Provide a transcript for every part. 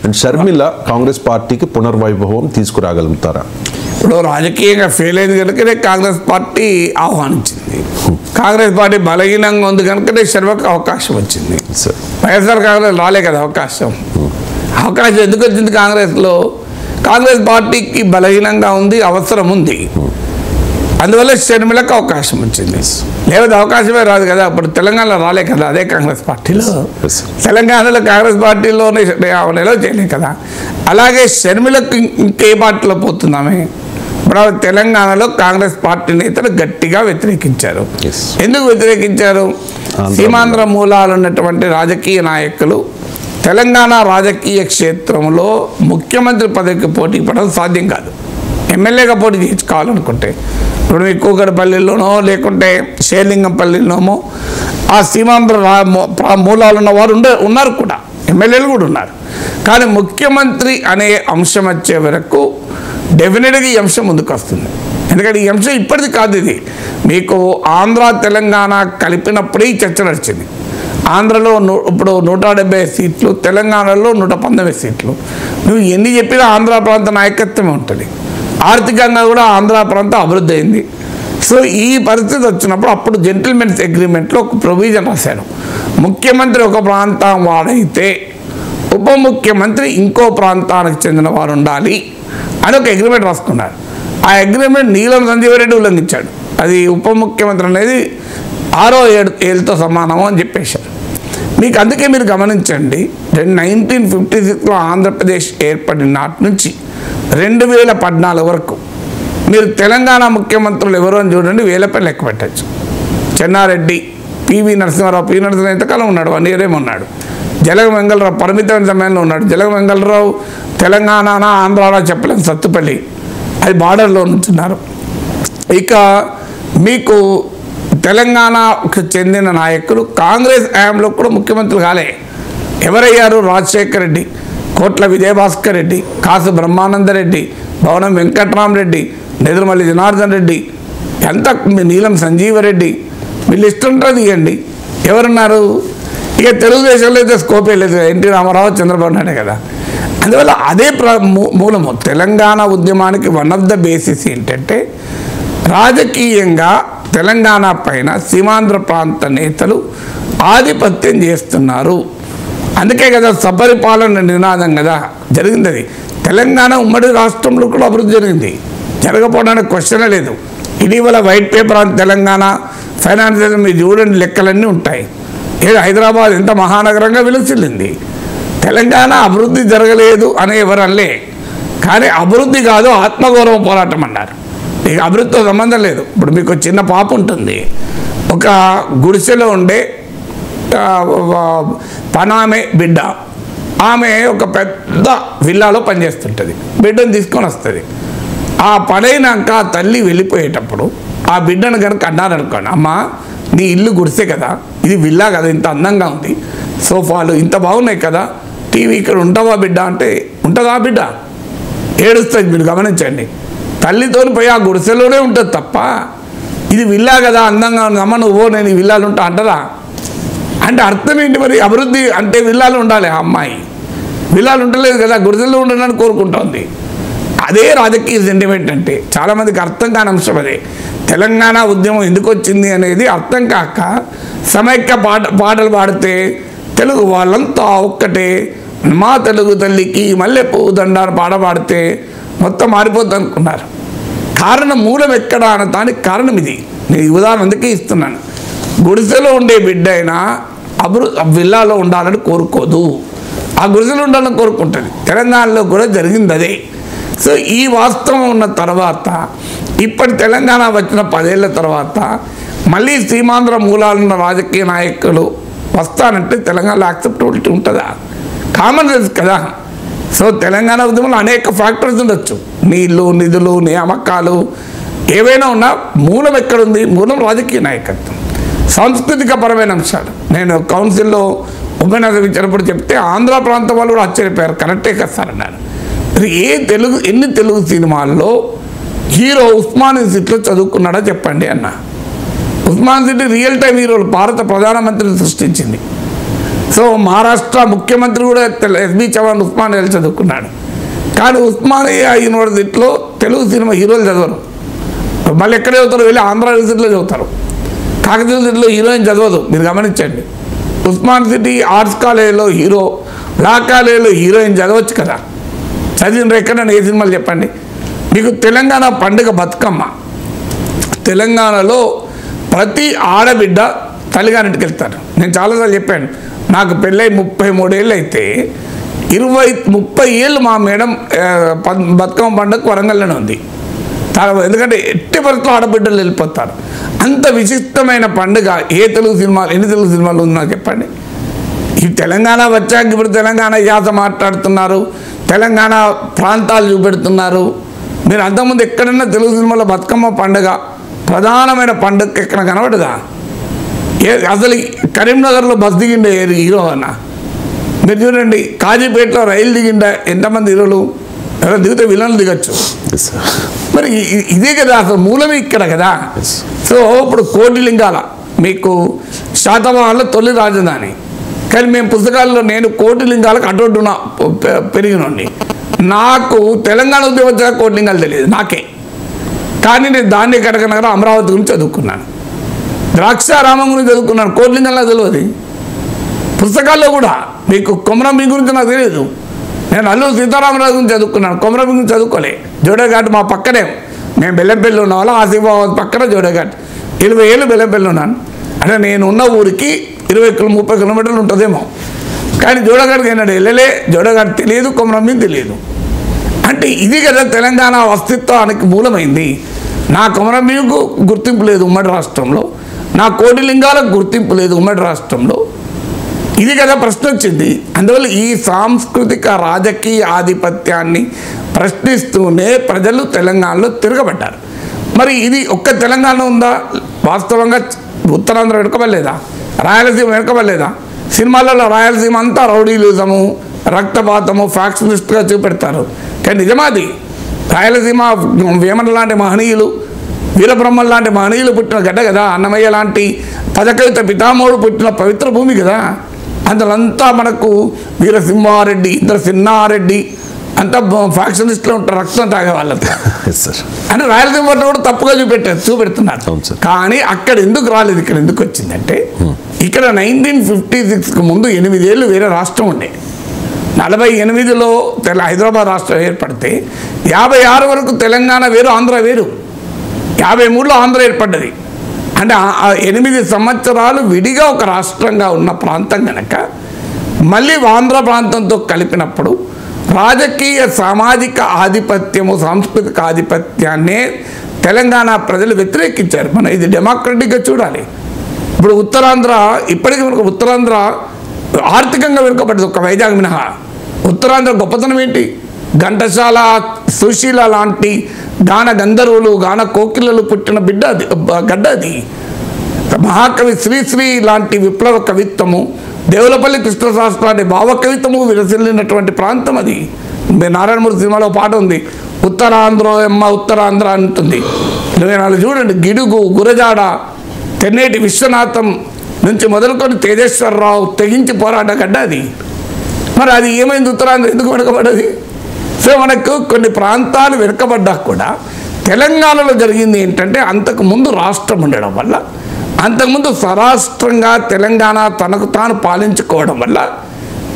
And Sharmila Congress పార్టీకి పునర్వైభవం తీసుకురాగలుగుతారా? ఇప్పుడు రాజకీయంగా ఫెయిల్ అయింది కనుకనే కాంగ్రెస్ పార్టీ ఆహ్వానించింది. కాంగ్రెస్ పార్టీ బలహీనంగా ఉంది కనుకనే శర్మకు అవకాశం వచ్చింది. వైఎస్ఆర్ కాంగ్రెస్ రాలే కదా అవకాశం. అవకాశం ఎందుకు వచ్చింది కాంగ్రెస్లో? కాంగ్రెస్ పార్టీకి బలహీనంగా ఉంది, అవసరం ఉంది, అందువల్ల షర్మిలకు అవకాశం వచ్చింది. లేకపోతే అవకాశమే రాదు కదా. అప్పుడు తెలంగాణలో రాలే కదా అదే కాంగ్రెస్ పార్టీలో. తెలంగాణలో కాంగ్రెస్ పార్టీలోనే నిలవ చేయలే కదా. అలాగే షర్మిలకు ఇంకే పార్టీలో పోతున్నామే. ఇప్పుడు తెలంగాణలో కాంగ్రెస్ పార్టీ నేతలు గట్టిగా వ్యతిరేకించారు. ఎందుకు వ్యతిరేకించారు? సీమాంధ్ర మూలాలు ఉన్నటువంటి రాజకీయ నాయకులు తెలంగాణ రాజకీయ క్షేత్రంలో ముఖ్యమంత్రి పదవికి పోటీ పడడం సాధ్యం కాదు. ఎమ్మెల్యేగా పోటీ చేసుకోవాలనుకుంటే ఇప్పుడు మీ కూకట్పల్లిలోనో లేకుంటే షేర్లింగంపల్లిలోనో ఆ సీమాంధ్ర మూలాలు ఉన్న వారు ఉన్నారు కూడా, ఎమ్మెల్యేలు కూడా ఉన్నారు. కానీ ముఖ్యమంత్రి అనే అంశం వచ్చే వరకు డెఫినెట్గా ఈ అంశం ముందుకు వస్తుంది. ఎందుకంటే ఈ అంశం ఇప్పటిది కాదు, ఇది మీకు ఆంధ్ర తెలంగాణ కలిపినప్పుడే ఈ చర్చ నడిచింది. ఆంధ్రలో ఇప్పుడు 170 సీట్లు, తెలంగాణలో 119 సీట్లు. నువ్వు ఎన్ని చెప్పినా ఆంధ్ర ప్రాంత నాయకత్వమే ఉంటుంది. ఆర్థికంగా కూడా ఆంధ్ర ప్రాంతం అభివృద్ధి అయింది. సో ఈ పరిస్థితి వచ్చినప్పుడు అప్పుడు జెంటిల్మెన్స్ అగ్రిమెంట్లో ఒక ప్రొవిజన్ రాశారు. ముఖ్యమంత్రి ఒక ప్రాంతం వాడైతే ఉప ముఖ్యమంత్రి ఇంకో ప్రాంతానికి చెందిన వారు ఉండాలి అని ఒక అగ్రిమెంట్ రాసుకున్నారు. ఆ అగ్రిమెంట్ నీలం సంజీవ్ రెడ్డి ఉల్లంఘించాడు. అది ఉప ముఖ్యమంత్రి అనేది 6వ ఏళ్ళతో సమానము అని చెప్పేశారు. మీకు అందుకే మీరు గమనించండి, 1956లో ఆంధ్రప్రదేశ్ ఏర్పడిన నాటి నుంచి 2014 వరకు మీరు తెలంగాణ ముఖ్యమంత్రులు ఎవరు అని చూడండి, వేలపై లెక్క పెట్టచ్చు. చెన్నారెడ్డి, పివి నరసింహారావు ఎంతకాలం ఉన్నాడు? 1 year ఏమో ఉన్నాడు. జలగ వెంగళరావు పరిమితమైన సమయంలో ఉన్నాడు. జలగ వెంగళరావు తెలంగాణ ఆంధ్రాలో చెప్పలేము, సత్తుపల్లి అది బార్డర్లో ఉంటున్నారు. ఇక మీకు తెలంగాణకు చెందిన నాయకులు కాంగ్రెస్ హయాంలో కూడా ముఖ్యమంత్రులు కాలే. ఎవరయ్యారు? రాజశేఖర రెడ్డి, కోట్ల విజయభాస్కర్ రెడ్డి, కాసు బ్రహ్మానందరెడ్డి, భవనం వెంకట్రామరెడ్డి, నెదురుమల్లి జనార్దన్ రెడ్డి, ఎంత నీలం సంజీవరెడ్డి, వీళ్ళు ఇష్టంతో తీయండి ఎవరున్నారు. ఇక తెలుగుదేశంలో అయితే స్కోపే లేదు, ఎన్టీ రామారావు చంద్రబాబు నాయుడే కదా. అందువల్ల అదే మూలము. తెలంగాణ ఉద్యమానికి వన్ ఆఫ్ ద బేసిస్ ఏంటంటే రాజకీయంగా తెలంగాణ పైన సీమాంధ్ర ప్రాంత నేతలు ఆధిపత్యం చేస్తున్నారు. అందుకే కదా సపరిపాలన నినాదం కదా జరిగింది. అది తెలంగాణ ఉమ్మడి రాష్ట్రంలో కూడా అభివృద్ధి జరిగింది, జరగకపోవడానికి క్వశ్చనే లేదు. ఇటీవల white paper on Telangana financial మీరు చూడండి, లెక్కలన్నీ ఉంటాయి. హైదరాబాద్ ఎంత మహానగరంగా విలసిల్లింది. తెలంగాణ అభివృద్ధి జరగలేదు అనే ఎవరల్లే, కానీ అభివృద్ధి కాదు ఆత్మగౌరవ పోరాటం అన్నారు. ఇక అభివృద్ధితో సంబంధం లేదు. ఇప్పుడు మీకు చిన్న పాప ఉంటుంది, ఒక గుడిసెలో ఉండే పనామె బిడ్డ, ఆమె ఒక పెద్ద విల్లాలో పనిచేస్తుంటుంది, బిడ్డను తీసుకొని వస్తుంది. ఆ పనైనాక తల్లి వెళ్ళిపోయేటప్పుడు ఆ బిడ్డను కనుక అన్నారనుకోండి, అమ్మ నీ ఇల్లు గుడిసే కదా, ఇది విల్లా కదా, ఇంత అందంగా ఉంది, సోఫాలు ఇంత బాగున్నాయి కదా, టీవీ ఇక్కడ ఉంటావా బిడ్డ అంటే ఉంటుందా బిడ్డ? ఏడుస్తుంది. మీరు గమనించండి, తల్లితో పోయి ఆ గుడిసెలోనే ఉంటుంది తప్ప ఇది విల్లా కదా అందంగా ఉంది, అమ్మ నువ్వు నేను ఈ విల్లాలు ఉంటా అంటదా? అంటే అర్థం ఏంటి మరి? అభివృద్ధి అంటే విల్లాలు ఉండాలి. ఆ అమ్మాయి విల్లాలు ఉండలేదు కదా, గుడిసెల్లో ఉండడానికి కోరుకుంటోంది. అదే రాజకీయ సెంటిమెంట్ అంటే చాలామందికి అర్థం కాని అంశం అదే. తెలంగాణ ఉద్యమం ఎందుకు వచ్చింది అనేది అర్థం కాక సమైక్య పాటలు పాడితే తెలుగు వాళ్ళంతా ఒక్కటే, మా తెలుగు తల్లికి మల్లెపూ దండాన్ని పాడబడితే మొత్తం మారిపోద్ది అనుకున్నారు. కారణం మూలం ఎక్కడ అన్న దానికి కారణం ఇది. నేను ఈ ఉదాహరణ అందుకే ఇస్తున్నాను. గుడిసెలో ఉండే బిడ్డ అయినా విల్లాలో ఉండాలని కోరుకోదు, ఆ గుడిసెలో ఉండాలని కోరుకుంటుంది. తెలంగాణలో కూడా జరిగింది అదే. సో ఈ వాస్తవం ఉన్న తర్వాత ఇప్పటి తెలంగాణ వచ్చిన 10 ఏళ్ల తర్వాత మళ్ళీ సీమాంధ్ర మూలాలున్న రాజకీయ నాయకులు వస్తానంటే తెలంగాణలో యాక్సెప్టబిలిటీ ఉంటుందా? కామన్ సెన్స్ కదా. సో తెలంగాణ ఉద్యమంలో అనేక ఫ్యాక్టర్స్ ఉండొచ్చు, నీళ్ళు, నిధులు, నియామకాలు ఏవైనా ఉన్నా మూలం ఎక్కడుంది? మూలం రాజకీయ నాయకత్వం, సాంస్కృతిక పరమైన అంశాలు. నేను కౌన్సిల్లో ఉపన్యాసం ఇచ్చినప్పుడు చెప్తే ఆంధ్ర ప్రాంతం వాళ్ళు కూడా ఆశ్చర్యపోయారు, కరెక్టే కదా సార్ అన్నారు. ఎన్ని తెలుగు సినిమాల్లో హీరో ఉస్మాన్ యూనివర్సిటీలో చదువుకున్నాడో చెప్పండి అన్న. ఉస్మాన్ యూనివర్సిటీ రియల్ టైం హీరోలు భారత ప్రధానమంత్రిని సృష్టించింది. సో మహారాష్ట్ర ముఖ్యమంత్రి కూడా ఎస్బి చవాన్ ఉస్మానియా చదువుకున్నాడు. కానీ ఉస్మానియా యూనివర్సిటీలో తెలుగు సినిమా హీరోలు చదవరు. మళ్ళీ ఎక్కడ చదువుతారు? వెళ్ళి ఆంధ్ర యూనివర్సిటీలో చదువుతారు. కాకతీయ యూనివర్సిటీలో హీరోయిన్ చదవదు. మీరు గమనించండి. ఉస్మాన్ సిటీ ఆర్ట్స్ కాలేజీలో హీరో, లా కాలేజీలో హీరోయిన్ చదవచ్చు కదా. చదివిన ఎక్కడైనా ఏ సినిమాలు చెప్పండి. మీకు తెలంగాణ పండుగ బతుకమ్మ. తెలంగాణలో ప్రతి ఆడబిడ్డ తల్లిగారింటికి వెళ్తారు. నేను చాలాసార్లు చెప్పాను, నాకు పెళ్ళై 33 ఏళ్ళు అయితే 30 ఏళ్ళు మా మేడం బతుకమ్మ పండుగ వరంగల్లోనే ఉంది. ఎందుకంటే ఎట్టి పరిస్థితుల్లో ఆడబిడ్డలు వెళ్ళిపోతారు. అంత విశిష్టమైన పండుగ ఏ తెలుగు సినిమాలు, ఎన్ని తెలుగు సినిమాలు ఉంది నాకు చెప్పండి. ఈ తెలంగాణ వచ్చాక ఇప్పుడు తెలంగాణ యాస మాట్లాడుతున్నారు, తెలంగాణ ప్రాంతాలు చూపెడుతున్నారు. మీరు అంతకుముందు ఎక్కడన్నా తెలుగు సినిమాలో బతుకమ్మ పండుగ ప్రధానమైన పండుగ ఎక్కడ కనబడదా? అసలు కరీంనగర్లో బస్ దిగిండే హీరో అన్న మీరు చూడండి. కాజీపేటలో రైలు దిగిండా ఎంతమంది హీరోలు? ఎవరో దిగితే విలన్లు దిగచ్చు. మరి ఇదే కదా అసలు మూలమే ఇక్కడ కదా. సో ఇప్పుడు కోటిలింగాల మీకు శాతవాహనంలో తొలి రాజధాని. కానీ మేము పుస్తకాల్లో నేను కోటిలింగాలకు అడ్డొడ్డున పెరిగినండి. నాకు తెలంగాణ ఉద్యోగం కోటిలింగాలు తెలియదు నాకే. కానీ నేను దాన్ని కడకనగర అమరావతి గురించి చదువుకున్నాను, ద్రాక్షారామం గురించి చదువుకున్నాను. కోటిలింగంలో తెలియదు. పుస్తకాల్లో కూడా మీకు కొమరంభీం గురించి నాకు తెలియదు. నేను అల్లూరు సీతారామరాజు గురించి చదువుకున్నాను, కొమరంభీం గురించి చదువుకోలే. జోడేఘాట్ మా పక్కనే, మేము బెల్లంపల్లి ఉన్న వాళ్ళం. ఆసిఫాబాద్ పక్కన జోడేఘాట్. 20 ఏళ్ళు బెల్లంపల్లి ఉన్నాను. అంటే నేను ఉన్న ఊరికి 20-30 కిలోమీటర్లు ఉంటుందేమో. కానీ జోడేఘాట్కి అయినాడు వెళ్ళలే. జోడేఘాట్ తెలియదు, కొమరంభీం తెలియదు. అంటే ఇది కదా తెలంగాణ అస్తిత్వానికి మూలమైంది. నా కొమరంభీంకు గుర్తింపు లేదు ఉమ్మడి రాష్ట్రంలో, నా కోటిలింగాలకు గుర్తింపు లేదు ఉమ్మడి రాష్ట్రంలో. ఇది కదా ప్రశ్న వచ్చింది. అందువల్ల ఈ సాంస్కృతిక రాజకీయ ఆధిపత్యాన్ని ప్రశ్నిస్తూనే ప్రజలు తెలంగాణలో తిరగబడ్డారు. మరి ఇది ఒక్క తెలంగాణ ఉందా? వాస్తవంగా ఉత్తరాంధ్ర వెనుకబడలేదా? రాయలసీమ వెనుకబడలేదా? సినిమాలలో రాయలసీమ అంతా రౌడీలిజము, రక్తపాతము, ఫ్యాక్షనిస్ట్గా చూపెడతారు. కానీ నిజమాది రాయలసీమ వేమన లాంటి మహనీయులు, వీరబ్రహ్మం లాంటి మహనీయులు పుట్టిన గడ్డ కదా. అన్నమయ్య లాంటి పదకవిత పితామహుడు పుట్టిన పవిత్ర భూమి కదా. అందులోంతా మనకు వీరసింహారెడ్డి, ఇంద్రసిన్నారెడ్డి అంతా ఫ్యాక్షనిస్ట్లో ఉంటారు, రక్తం తాగే వాళ్ళతో. అని రాయలసీమ కూడా తప్పుగా చూపెడుతున్నారు. కానీ అక్కడ ఎందుకు రాలేదు, ఇక్కడ ఎందుకు వచ్చిందంటే ఇక్కడ 1956కు ముందు 8 ఏళ్ళు వేరే రాష్ట్రం ఉండే. 48లో హైదరాబాద్ రాష్ట్రం ఏర్పడితే 56 వరకు తెలంగాణ వేరు, ఆంధ్ర వేరు. 53లో ఆంధ్ర ఏర్పడ్డది. అంటే 8 సంవత్సరాలు విడిగా ఒక రాష్ట్రంగా ఉన్న ప్రాంతం కనుక మళ్ళీ ఆంధ్ర ప్రాంతంతో కలిపినప్పుడు రాజకీయ సామాజిక ఆధిపత్యము, సాంస్కృతిక ఆధిపత్యాన్నే తెలంగాణ ప్రజలు వ్యతిరేకించారు. మనం ఇది డెమోక్రటిక్గా చూడాలి. ఇప్పుడు ఉత్తరాంధ్ర ఇప్పటికీ మనకు ఉత్తరాంధ్ర ఆర్థికంగా వెనుకబడ్డది, ఒక వైజాగ్ మినహా. ఉత్తరాంధ్ర గొప్పతనం ఏంటి? ఘంటసాల, సుశీల లాంటి గాన గంధర్వులు, గాన కోకిలలు పుట్టిన గడ్డ అది. మహాకవి శ్రీశ్రీ లాంటి విప్లవ కవిత్వము, దేవులపల్లి కృష్ణశాస్త్రి లాంటి భావ కవిత్వము విరసిల్లినటువంటి ప్రాంతం అది. నారాయణమూర్తి సినిమాలో పాట ఉంది, ఉత్తరాంధ్ర ఎమ్మ ఉత్తరాంధ్ర అంటుంది. 24 చూడండి, గిడుగు, గురజాడ, తెన్నేటి విశ్వనాథం నుంచి మొదలుకొని తేజేశ్వరరావు తెగించి పోరాట గడ్డ అది. మరి అది ఏమైంది? ఉత్తరాంధ్ర ఎందుకు వెనుకబడ్డది? సో మనకు కొన్ని ప్రాంతాలు వెనుకబడ్డా కూడా తెలంగాణలో జరిగింది ఏంటంటే అంతకుముందు రాష్ట్రం ఉండడం వల్ల, అంతకుముందు స్వరాష్ట్రంగా తెలంగాణ తనకు తాను పాలించుకోవడం వల్ల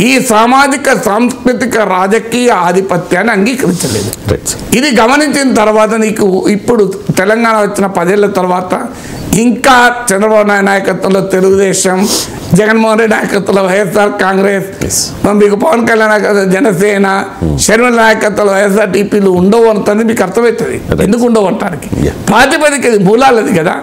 ఈ సామాజిక, సాంస్కృతిక, రాజకీయ ఆధిపత్యాన్ని అంగీకరించలేదు. ఇది గమనించిన తర్వాత నీకు ఇప్పుడు తెలంగాణ వచ్చిన 10 ఏళ్ల తర్వాత ఇంకా చంద్రబాబు నాయుడు నాయకత్వంలో తెలుగుదేశం, జగన్మోహన్ రెడ్డి నాయకత్వంలో వైఎస్ఆర్ కాంగ్రెస్, మీకు పవన్ కళ్యాణ్ నాయకత్వంలో జనసేన, షర్మిల నాయకత్వంలో వైఎస్ఆర్టీపీలు ఉండవు అంటుంది. మీకు అర్థమవుతుంది ఎందుకు ఉండవు అంటానికి. ప్రాతిపదిక మూలాలది కదా.